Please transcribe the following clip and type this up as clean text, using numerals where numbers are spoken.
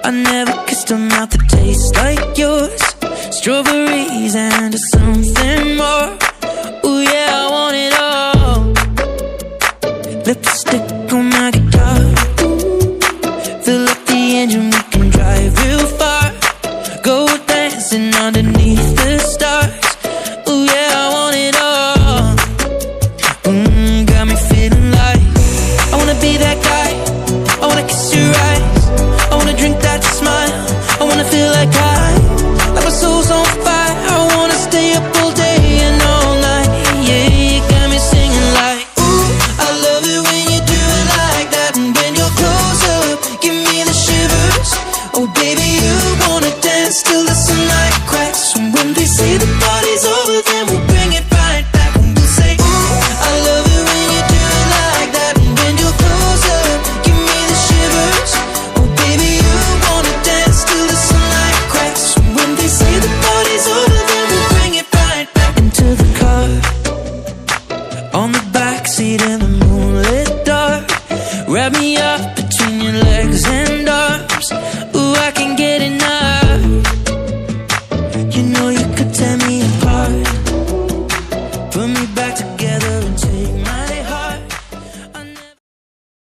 I never kissed a mouth that tastes like yours. Strawberries and something more. Ooh yeah, I want it all. Lipstick on my guitar. Fill up the engine, we can drive real far. Go dancing underneath the stars. Ooh yeah, I want it all. Got me feeling like I wanna be that guy. I wanna kiss your eyes. I wanna drink that smile. I wanna feel like my soul's on fire. I wanna stay up all day and all night. Yeah, you got me singing like, ooh, I love it when you do it like that. And when you're close up, give me the shivers. Oh baby,